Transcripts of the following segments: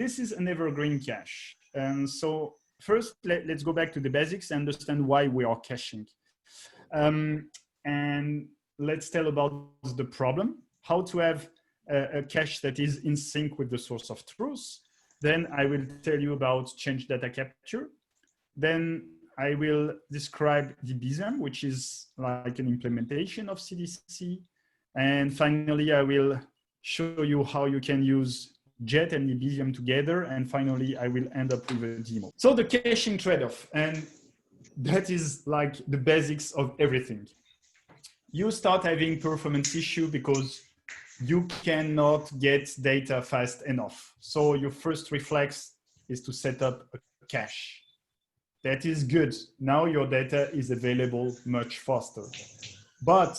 this is an evergreen cache. And so first, let's go back to the basics and understand why we are caching. And let's tell about the problem, how to have a cache that is in sync with the source of truth. Then I will tell you about change data capture. Then I will describe Debizium, which is like an implementation of CDC. And finally, I will show you how you can use Jet and Debizium together. And finally, I will end up with a demo. So the caching trade-off, and that is like the basics of everything. You start having performance issue because you cannot get data fast enough. So your first reflex is to set up a cache. That is good. Now your data is available much faster. But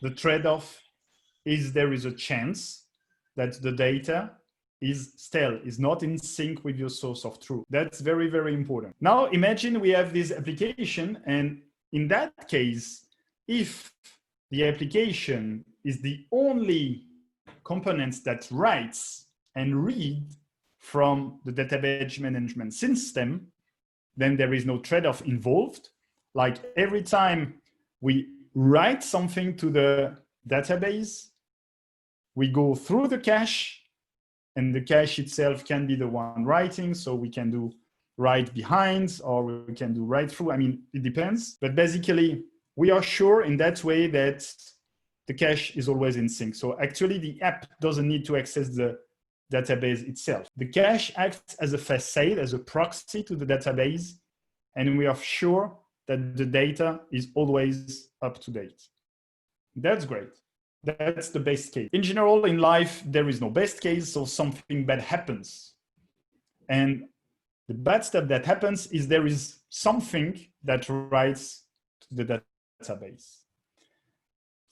the trade-off is there is a chance that the data is not in sync with your source of truth. That's very, very important. Now imagine we have this application, and in that case, if the application is the only component that writes and read from the database management system, then there is no trade-off involved. Like every time we write something to the database, we go through the cache, and the cache itself can be the one writing. So we can do write behind, or we can do write through. I mean, it depends. But basically, we are sure in that way that the cache is always in sync. So actually, the app doesn't need to access the database itself. The cache acts as a facade, as a proxy to the database, and we are sure that the data is always up to date. That's great. That's the best case. In general, in life, there is no best case, so something bad happens. And the bad stuff that happens is there is something that writes to the database.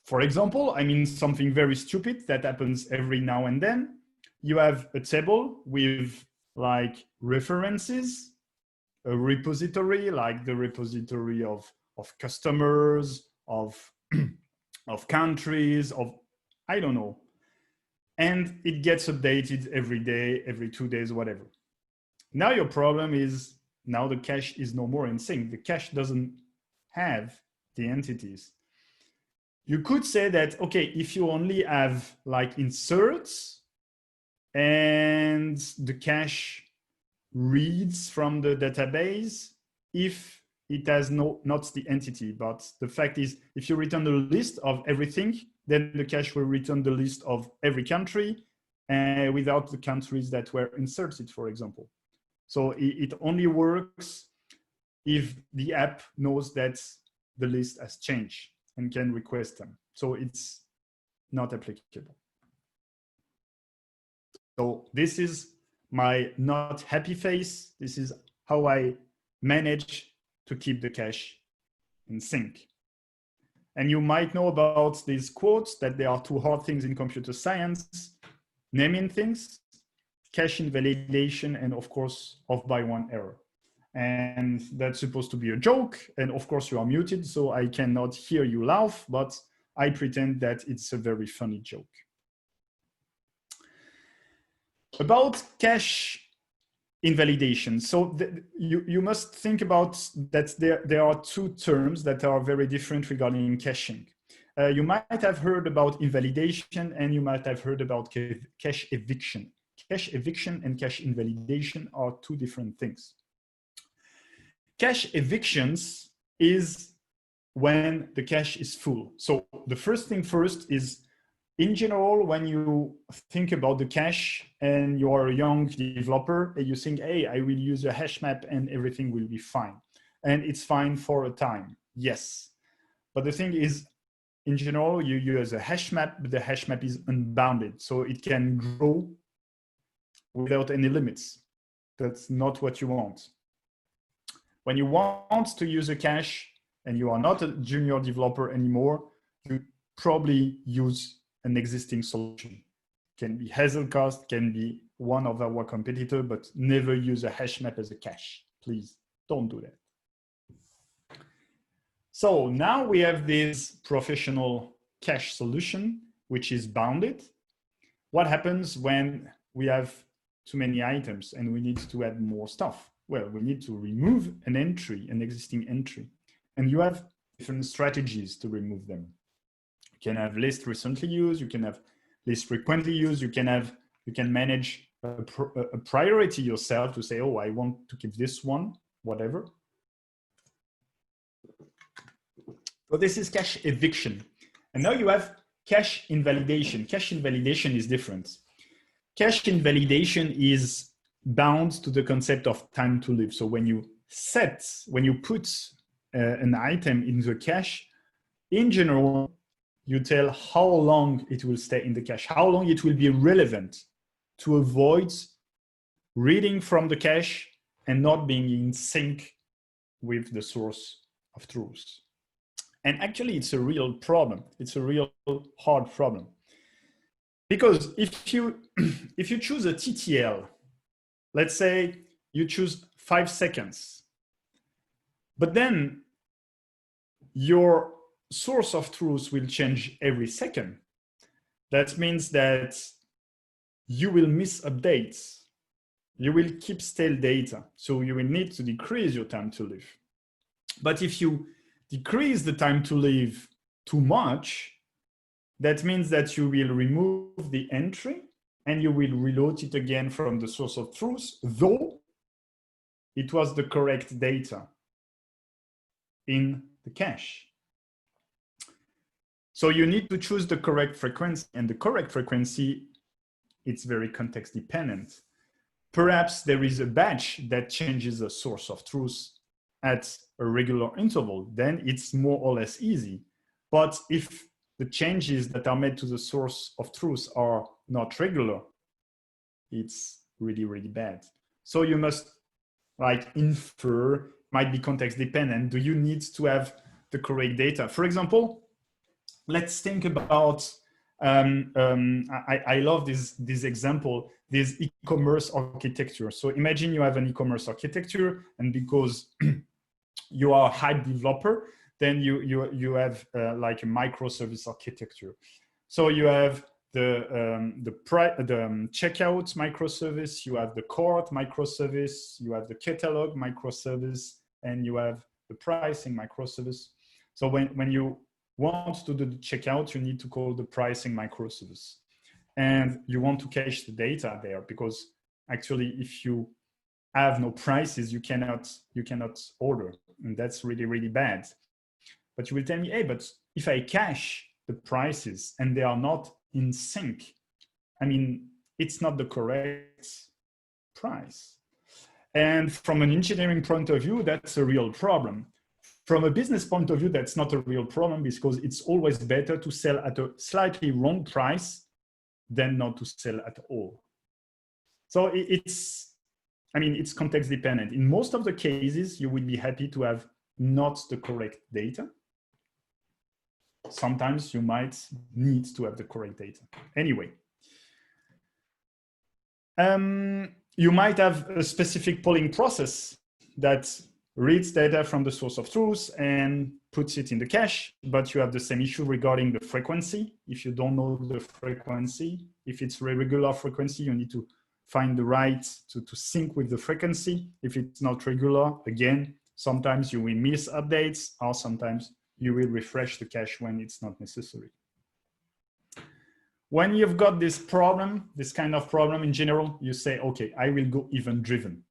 For example, I mean, something very stupid that happens every now and then. You have a table with like references, a repository, like the repository of customers, of countries, of, I don't know. And it gets updated every day, every 2 days, whatever. Now your problem is, now the cache is no more in sync. The cache doesn't have the entities. You could say that, okay, if you only have like inserts and the cache reads from the database, if it has not the entity, but the fact is, if you return the list of everything, then the cache will return the list of every country without the countries that were inserted, for example. So it only works if the app knows that the list has changed and can request them. So it's not applicable. So this is my not happy face. This is how I manage to keep the cache in sync. And you might know about these quotes that there are two hard things in computer science: naming things, cache invalidation, and of course, off by one error. And that's supposed to be a joke. And of course you are muted, so I cannot hear you laugh, but I pretend that it's a very funny joke. About cache invalidation. So you must think about that there are two terms that are very different regarding caching. You might have heard about invalidation, and you might have heard about cache eviction. Cache eviction and cache invalidation are two different things. Cache evictions is when the cache is full. So the first thing first is, in general, when you think about the cache and you are a young developer and you think, hey, I will use a hash map and everything will be fine. And it's fine for a time, yes. But the thing is, in general, you use a hash map, but the hash map is unbounded. So it can grow without any limits. That's not what you want. When you want to use a cache and you are not a junior developer anymore, you probably use an existing solution. Can be Hazelcast, can be one of our competitor, but never use a hash map as a cache. Please don't do that. So now we have this professional cache solution, which is bounded. What happens when we have too many items and we need to add more stuff. Well, we need to remove an entry, an existing entry. And you have different strategies to remove them. You can have list recently used, you can have list frequently used, you can manage a priority yourself to say, oh, I want to keep this one, whatever. So this is cache eviction. And now you have cache invalidation. Cache invalidation is different. Cache invalidation is bound to the concept of time to live. So when you put an item into a cache, in general, you tell how long it will stay in the cache, how long it will be relevant to avoid reading from the cache and not being in sync with the source of truth. And actually, it's a real problem. It's a real hard problem. Because if you choose a TTL, let's say you choose 5 seconds, but then your source of truth will change every second. That means that you will miss updates. You will keep stale data. So you will need to decrease your time to live. But if you decrease the time to live too much, that means that you will remove the entry and you will reload it again from the source of truth, though it was the correct data in the cache. So you need to choose the correct frequency, and the correct frequency, it's very context dependent. Perhaps there is a batch that changes the source of truth at a regular interval, then it's more or less easy. But if the changes that are made to the source of truth are not regular, it's really, really bad. So you must infer, might be context dependent. Do you need to have the correct data? For example, let's think about, I love this example, this e-commerce architecture. So imagine you have an e-commerce architecture, and because you are a hype developer, then you have like a microservice architecture. So you have the checkout microservice, you have the cart microservice, you have the catalog microservice, and you have the pricing microservice. So when you want to do the checkout, you need to call the pricing microservice. And you want to cache the data there, because actually if you have no prices, you cannot order. And that's really, really bad. But you will tell me, hey, but if I cache the prices and they are not in sync, I mean, it's not the correct price. And from an engineering point of view, that's a real problem. From a business point of view, that's not a real problem, because it's always better to sell at a slightly wrong price than not to sell at all. So it's context dependent. In most of the cases, you would be happy to have not the correct data. Sometimes you might need to have the correct data. Anyway, you might have a specific polling process that reads data from the source of truth and puts it in the cache, but you have the same issue regarding the frequency. If you don't know the frequency, if it's regular frequency, you need to find the right to sync with the frequency. If it's not regular, again, sometimes you will miss updates, or sometimes you will refresh the cache when it's not necessary. When you've got this problem, this kind of problem in general, you say, okay, I will go event-driven.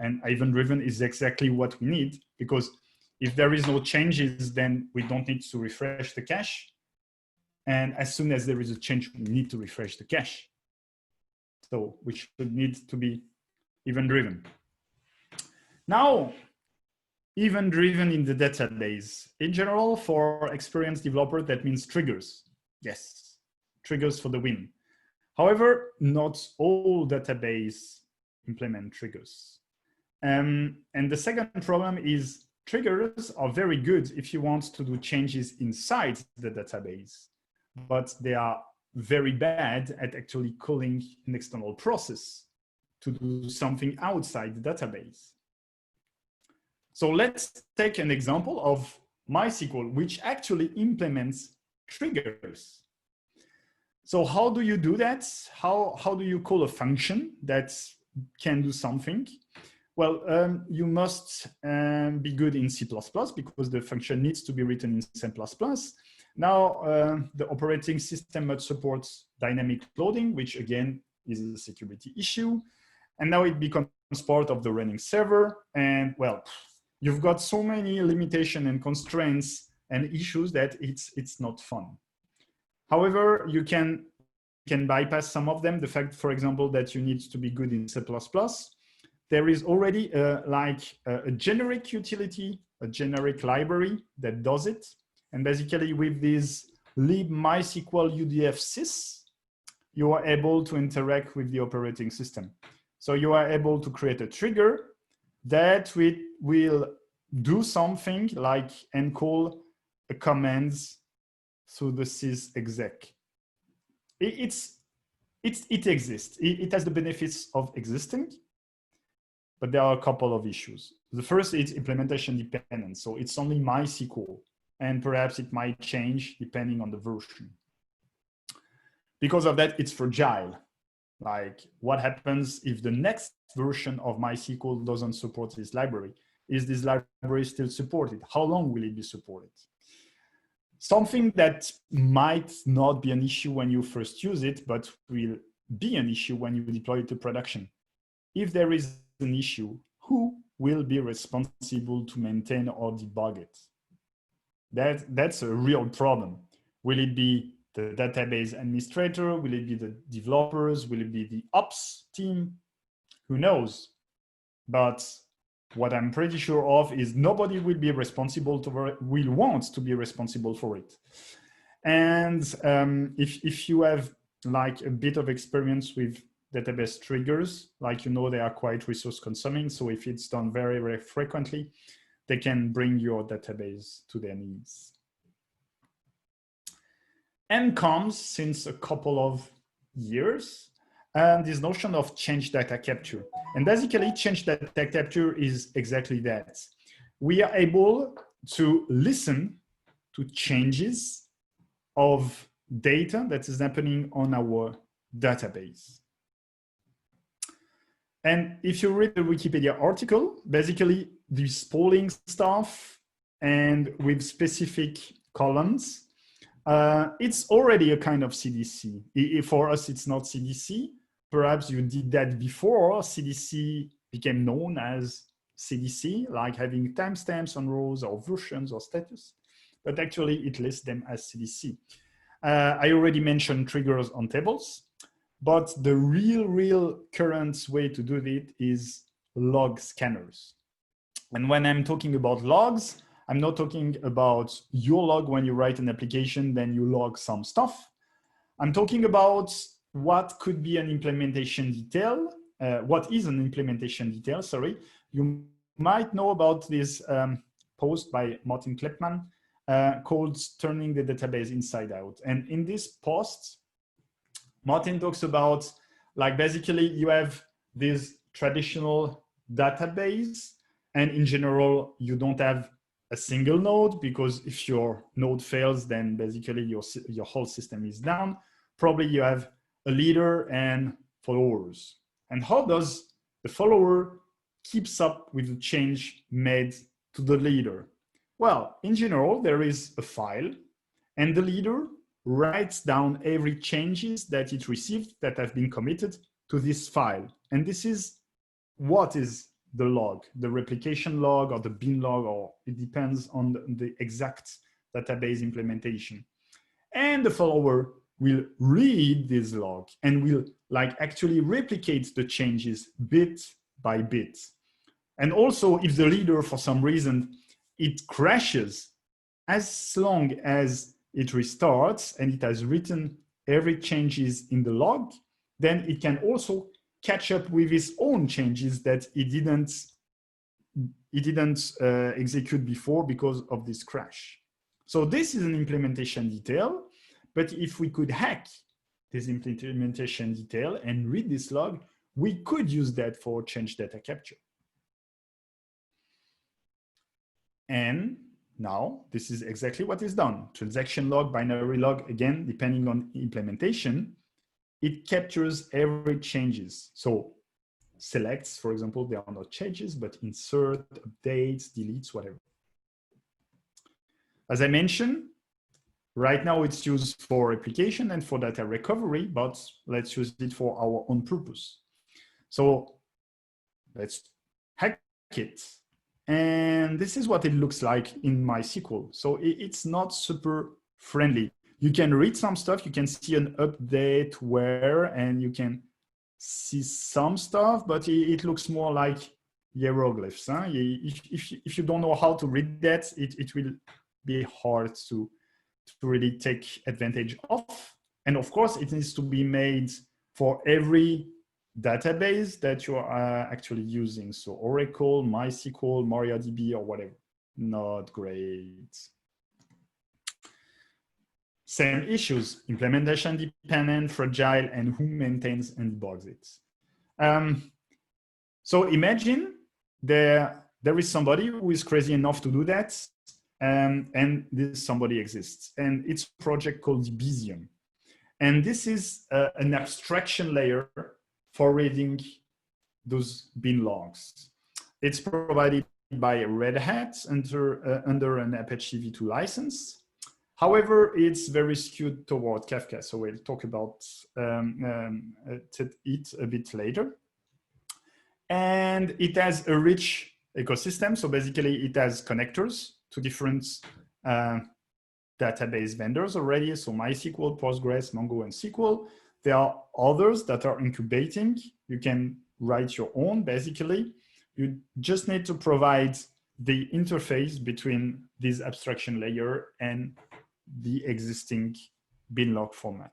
And event-driven is exactly what we need, because if there is no changes, then we don't need to refresh the cache. And as soon as there is a change, we need to refresh the cache. So we should need to be event-driven. Now, event-driven in the database. In general, for experienced developer, that means triggers. Yes, triggers for the win. However, not all database implement triggers. And the second problem is triggers are very good if you want to do changes inside the database, but they are very bad at actually calling an external process to do something outside the database. So let's take an example of MySQL, which actually implements triggers. So how do you do that? How do you call a function that can do something. Well, you must be good in C++ because the function needs to be written in C++. Now, the operating system must support dynamic loading, which again is a security issue. And now it becomes part of the running server. And well, you've got so many limitations and constraints and issues that it's not fun. However, you can bypass some of them. The fact, for example, that you need to be good in C++. There is already a generic utility, a generic library that does it. And basically with this libmysql udfsys, you are able to interact with the operating system. So you are able to create a trigger that will do something like encall a commands through the sysexec. It exists. It has the benefits of existing, but there are a couple of issues. The first is implementation dependent. So it's only MySQL, and perhaps it might change depending on the version. Because of that, it's fragile. Like, what happens if the next version of MySQL doesn't support this library? Is this library still supported? How long will it be supported? Something that might not be an issue when you first use it, but will be an issue when you deploy it to production. If there is an issue, who will be responsible to maintain or debug it? That's a real problem. Will it be the database administrator? Will it be the developers? Will it be the ops team? Who knows? But what I'm pretty sure of is nobody will be responsible will want to be responsible for it. And if you have like a bit of experience with database triggers, like, you know, they are quite resource consuming. So if it's done very, very frequently, they can bring your database to their knees. And comes since a couple of years, this notion of change data capture. And basically change data capture is exactly that. We are able to listen to changes of data that is happening on our database. And if you read the Wikipedia article, basically this polling stuff and with specific columns, it's already a kind of CDC. For us, it's not CDC. Perhaps you did that before. CDC became known as CDC, like having timestamps on rows or versions or status, but actually it lists them as CDC. I already mentioned triggers on tables, but the real current way to do it is log scanners. And when I'm talking about logs, I'm not talking about your log when you write an application, then you log some stuff. I'm talking about what could be an implementation detail. What is an implementation detail, sorry. You might know about this post by Martin Kleppmann called Turning the Database Inside Out. And in this post, Martin talks about, like, basically you have this traditional database, and in general, you don't have a single node, because if your node fails, then basically your whole system is down. Probably you have a leader and followers. And how does the follower keeps up with the change made to the leader? Well, in general, there is a file, and the leader writes down every changes that it received that have been committed to this file. And this is what is the log, the replication log or the bin log, or it depends on the exact database implementation. And the follower will read this log and will actually replicate the changes bit by bit. And also, if the leader, for some reason, it crashes, as long as it restarts and it has written every changes in the log, then it can also catch up with its own changes that it didn't execute before because of this crash. So this is an implementation detail, but if we could hack this implementation detail and read this log, we could use that for change data capture. And now this is exactly what is done. Transaction log, binary log, again, depending on implementation, it captures every changes. So selects, for example, they are not changes, but insert, updates, deletes, whatever. As I mentioned, right now it's used for replication and for data recovery, but let's use it for our own purpose. So let's hack it. And this is what it looks like in MySQL. So it's not super friendly. You can read some stuff, you can see an update where, and you can see some stuff, but it looks more like hieroglyphs. Huh? If you don't know how to read that, it will be hard to really take advantage of. And of course, it needs to be made for every database that you are actually using. So Oracle, MySQL, MariaDB, or whatever. Not great. Same issues, implementation dependent, fragile, and who maintains and debugs it. So imagine there is somebody who is crazy enough to do that, and this somebody exists. And it's a project called Debezium. And this is an abstraction layer for reading those bin logs. It's provided by Red Hat under an Apache v2 license. However, it's very skewed toward Kafka, so we'll talk about it a bit later. And it has a rich ecosystem, so basically it has connectors to different database vendors already, so MySQL, Postgres, Mongo, and SQL. There are others that are incubating. You can write your own, basically. You just need to provide the interface between this abstraction layer and the existing bin log format.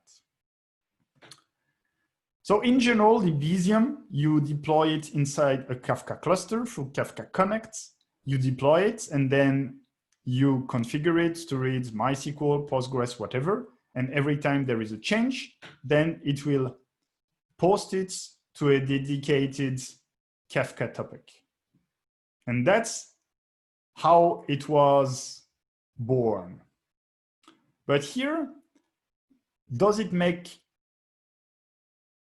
So in general, Debezium, you deploy it inside a Kafka cluster through Kafka Connect. You deploy it, and then you configure it to read MySQL, Postgres, whatever. And every time there is a change, then it will post it to a dedicated Kafka topic. And that's how it was born. But here, does it make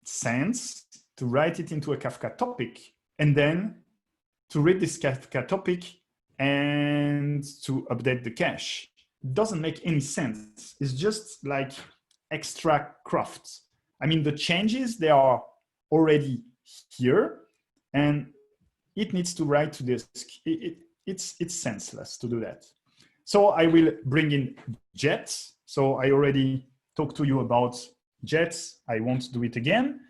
sense to write it into a Kafka topic and then to read this Kafka topic and to update the cache? It doesn't make any sense. It's just like extra craft. I mean, the changes, they are already here, and it needs to write to disk. It's senseless to do that. So I will bring in Jets. So I already talked to you about Jets. I won't do it again.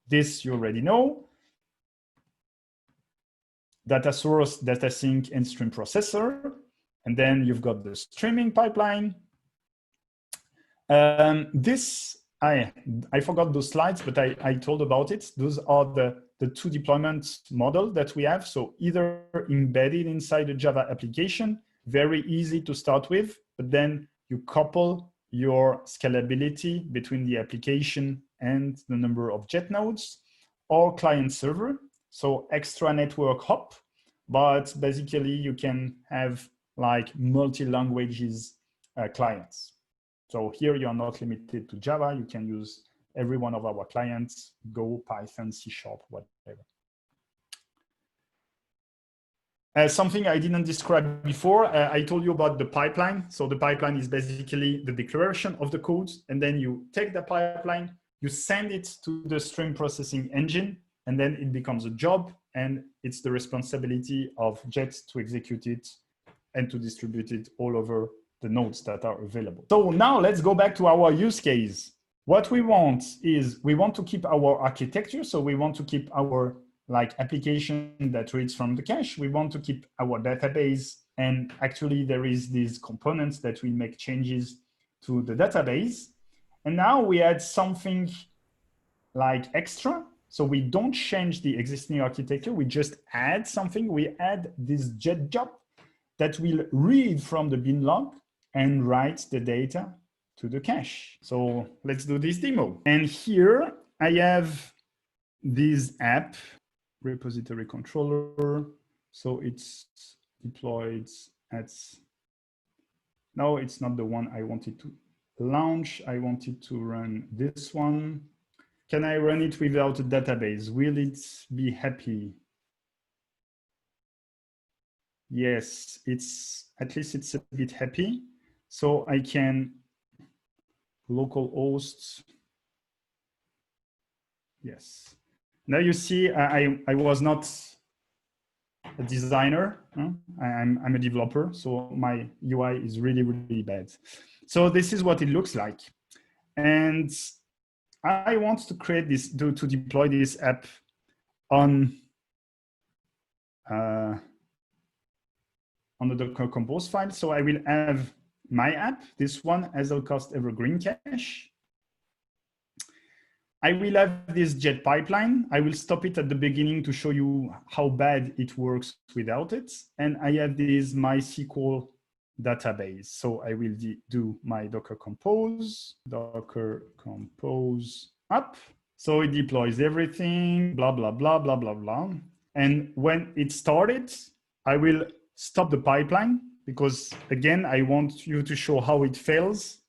This you already know. Data source, data sync, and stream processor. And then you've got the streaming pipeline. I forgot those slides, but I told about it. Those are the two deployment model that we have. So either embedded inside a Java application, very easy to start with, but then you couple your scalability between the application and the number of Jet nodes, or client server, so extra network hop, but basically you can have like multi-languages clients. So here you're not limited to Java, you can use every one of our clients, Go, Python, C#, whatever. Something I didn't describe before, I told you about the pipeline. So the pipeline is basically the declaration of the code, and then you take the pipeline, you send it to the stream processing engine, and then it becomes a job, and it's the responsibility of Jet to execute it and to distribute it all over the nodes that are available. So now let's go back to our use case. What we want is we want to keep our architecture. So we want to keep our application that reads from the cache. We want to keep our database. And actually there is these components that we make changes to the database. And now we add something like extra. So we don't change the existing architecture. We just add something. We add this Jet job that will read from the bin log and write the data to the cache. So let's do this demo. And here I have this app, repository controller. So it's deployed at, no, it's not the one I wanted to launch. I wanted to run this one. Can I run it without a database? Will it be happy? Yes, at least it's a bit happy. So I can localhost. Yes. Now you see, I was not a designer. Huh? I'm a developer, so my UI is really, really bad. So this is what it looks like. And I want to create this, to deploy this app on the Docker Compose file. So I will have my app, this one, as a cost evergreen cache. I will have this jet pipeline. I will stop it at the beginning to show you how bad it works without it. And I have this MySQL database. So I will do my Docker Compose up. So it deploys everything, blah, blah, blah, blah, blah, blah. And when it started, I will stop the pipeline because, again, I want you to show how it fails.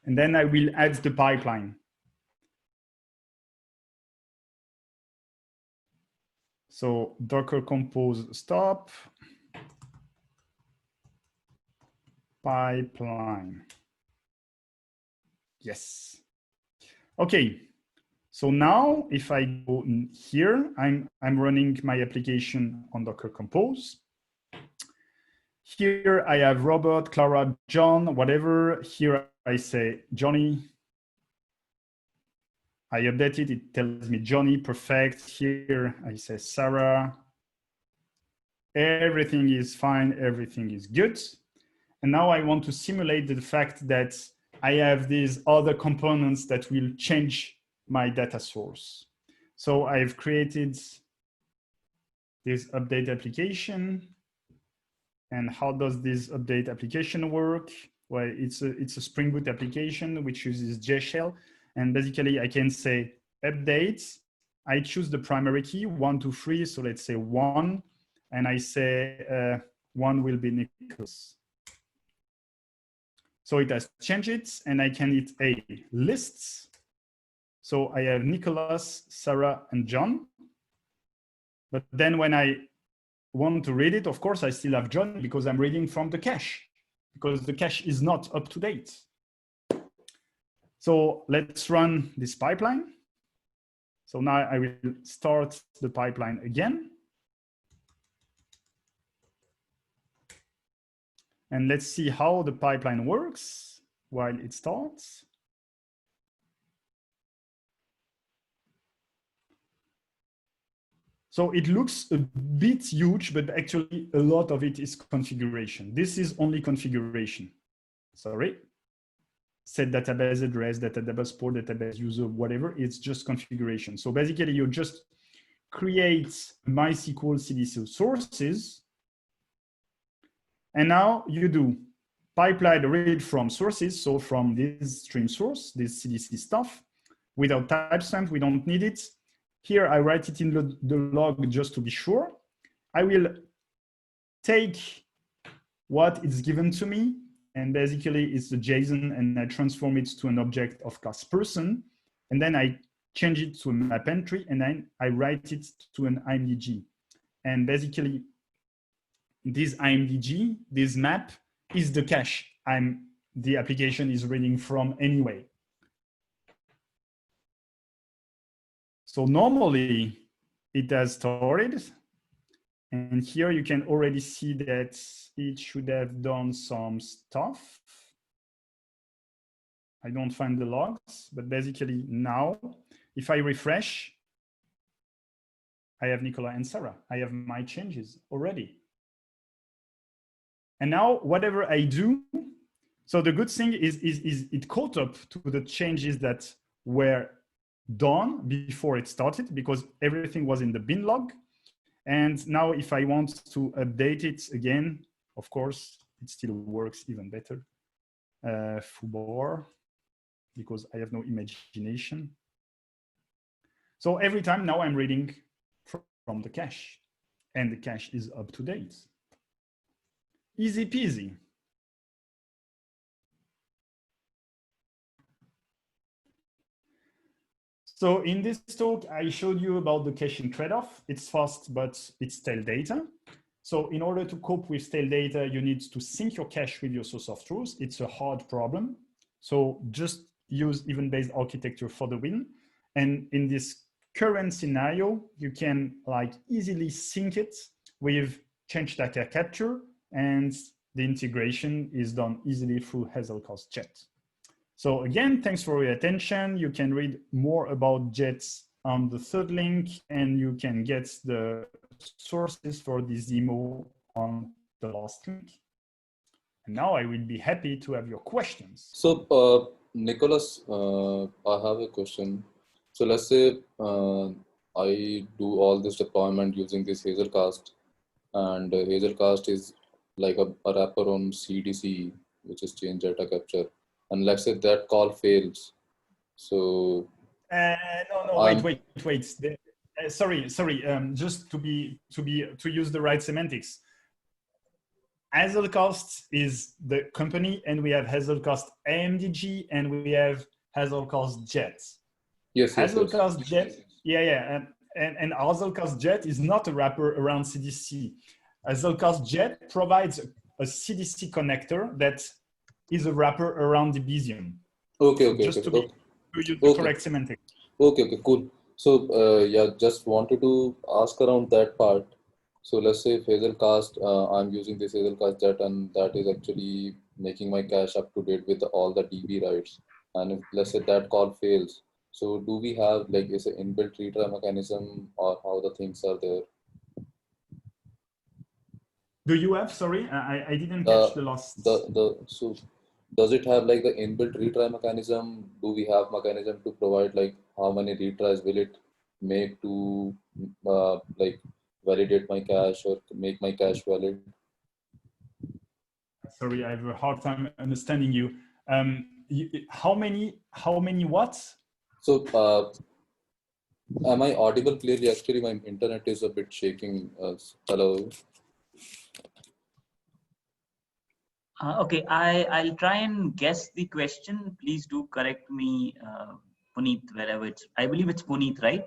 And then I will add the pipeline. So Docker Compose stop, pipeline. Yes. Okay. So now if I go in here, I'm running my application on Docker Compose. Here I have Robert, Clara, John, whatever. Here I say Johnny. I update it, it tells me Johnny, perfect. Here I say Sarah. Everything is fine, everything is good. And now I want to simulate the fact that I have these other components that will change my data source. So I've created this update application. And how does this update application work? Well, it's a Spring Boot application which uses JShell. And basically I can say update. I choose the primary key, 1, 2, 3. So let's say 1. And I say 1 will be Nicholas. So it has changed it, and I can hit a lists. So I have Nicholas, Sarah, and John. But then when I want to read it, of course, I still have John because I'm reading from the cache, because the cache is not up to date. So let's run this pipeline. So now I will start the pipeline again. And let's see how the pipeline works while it starts. So it looks a bit huge, but actually a lot of it is configuration. This is only configuration. Sorry. Set database address, database port, database user, whatever. It's just configuration. So basically you just create MySQL CDC sources. And now you do pipeline read from sources. So from this stream source, this CDC stuff, without timestamp, we don't need it. Here, I write it in the log just to be sure. I will take what is given to me, and basically it's the JSON, and I transform it to an object of class person, and then I change it to a map entry, and then I write it to an IMDG. And basically, this IMDG, this map, is the cache the application is reading from anyway. So normally it has started, and here you can already see that it should have done some stuff. I don't find the logs, but basically now, if I refresh, I have Nicola and Sarah. I have my changes already. And now whatever I do, so the good thing is it caught up to the changes that were done before it started, because everything was in the bin log. And now if I want to update it again, of course, it still works even better. Fubor, because I have no imagination. So every time now I'm reading from the cache, and the cache is up to date. Easy peasy. So in this talk, I showed you about the caching trade-off. It's fast, but it's stale data. So in order to cope with stale data, you need to sync your cache with your source of truth. It's a hard problem. So just use event-based architecture for the win. And in this current scenario, you can like easily sync it with change data capture, and the integration is done easily through Hazelcast Jet. So again, thanks for your attention. You can read more about jets on the third link, and you can get the sources for this demo on the last link. And now I will be happy to have your questions. So, Nicholas, I have a question. So let's say I do all this deployment using this Hazelcast, and Hazelcast is like a wrapper on CDC, which is change data capture. And let's say that call fails. So no, wait. Sorry. Just to use the right semantics. Hazelcast is the company, and we have Hazelcast AMDG, and we have Hazelcast Jet. Yes. Hazelcast Jet, yeah. And Hazelcast Jet is not a wrapper around CDC. Hazelcast Jet provides a CDC connector that is a wrapper around the Debezium. Okay. To use the correct semantics. Okay, cool. So, yeah, just wanted to ask around that part. So let's say if Hazelcast, I'm using this Hazelcast Jet, and that is actually making my cache up to date with all the DB writes. And if let's say that call fails, so do we have like is an inbuilt retry mechanism, or how the things are there? Do you have? Sorry, I didn't catch the last. So does it have like the inbuilt retry mechanism? Do we have mechanism to provide like how many retries will it make to like validate my cache or make my cache valid? Sorry, I have a hard time understanding you. How many what? So am I audible clearly? Actually, my internet is a bit shaking. Hello. Okay, I'll try and guess the question. Please do correct me, Puneet, wherever it's. I believe it's Puneet, right?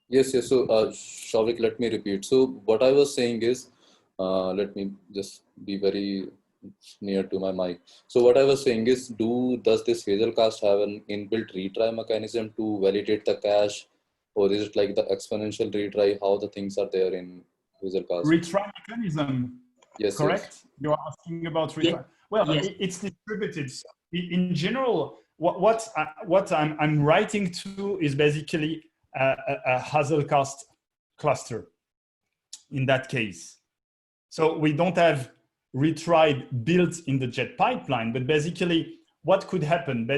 Yes. So, Shavik, let me repeat. So, what I was saying is, let me just be very near to my mic. So, what I was saying is, does this Hazelcast have an inbuilt retry mechanism to validate the cache, or is it like the exponential retry? How the things are there in Hazelcast? Retry mechanism. Yes. Correct. Yes. You're asking about retry. Yeah. Well, yes. It's distributed. In general, what I'm writing to is basically a Hazelcast cluster in that case. So we don't have retry built in the Jet pipeline, but basically what could happen?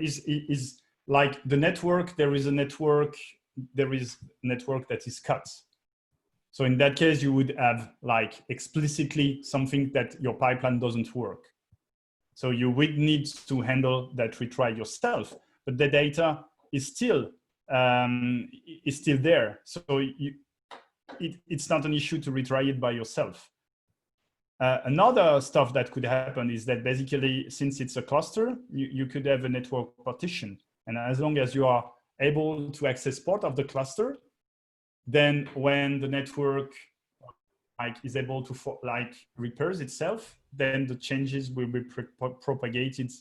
Is like the network, there is a network that is cut. So in that case, you would have like explicitly something that your pipeline doesn't work. So you would need to handle that retry yourself, but the data is still there. So it's not an issue to retry it by yourself. Another stuff that could happen is that basically, since it's a cluster, you could have a network partition. And as long as you are able to access part of the cluster, then when the network is able to repairs itself, then the changes will be propagated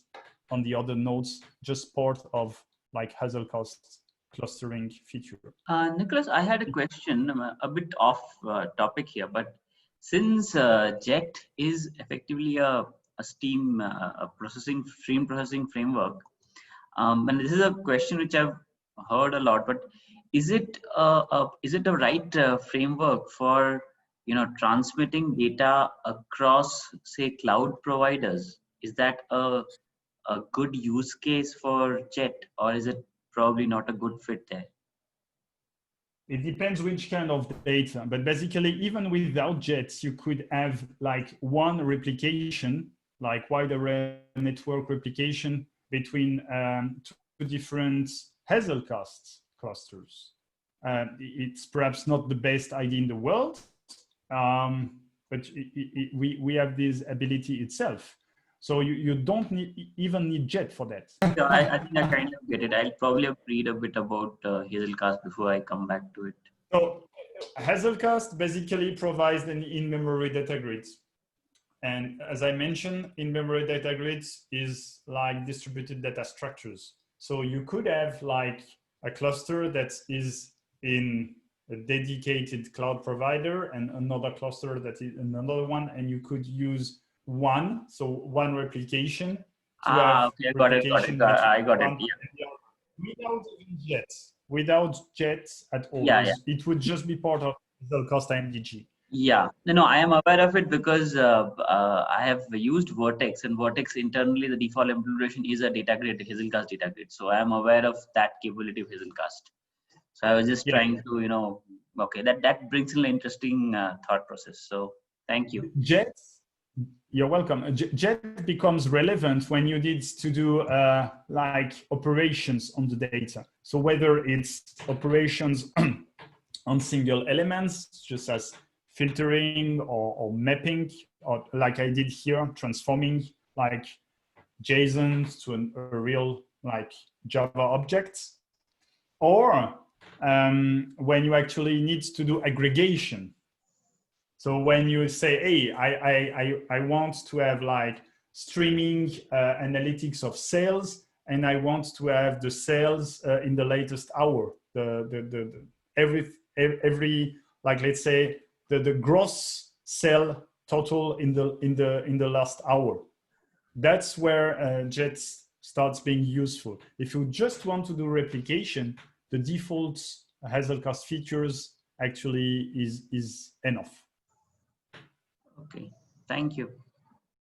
on the other nodes, just part of like Hazelcast clustering feature. Nicholas, I had a question, a bit off topic here, but since Jet is effectively a stream processing framework, and this is a question which I've heard a lot, but is it a right framework for transmitting data across, say, cloud providers? Is that a good use case for Jet, or is it probably not a good fit there? It depends which kind of data, but basically, even without Jets, you could have like one replication, like wide array network replication between two different Hazelcast clusters. It's perhaps not the best idea in the world, but we have this ability itself. So you don't even need Jet for that. Yeah, I think I kind of get it. I'll probably read a bit about Hazelcast before I come back to it. So Hazelcast basically provides an in-memory data grid. And as I mentioned, in-memory data grids is like distributed data structures. So you could have like a cluster that is in a dedicated cloud provider and another cluster that is another one, and you could use one replication to have Okay, replication I got it. Yeah. Without even Jets, without Jets at all. Yeah. It would just be part of Hazelcast IMDG. Yeah, no, I am aware of it because I have used Vertex, and Vertex internally the default implementation is a data grid, Hazelcast data grid. So I am aware of that capability of Hazelcast. So I was just trying to, okay, that brings in an interesting thought process. So thank you. Jets, you're welcome. Jet becomes relevant when you need to do like operations on the data. So whether it's operations on single elements, just as filtering or mapping, or like I did here, transforming like JSON to a real like Java object, or when you actually need to do aggregation. So when you say, hey, I want to have like streaming analytics of sales, and I want to have the sales in the latest hour, every like, let's say the gross sale total in the last hour. That's where Jet starts being useful. If you just want to do replication, the default Hazelcast features actually is enough. Okay, thank you.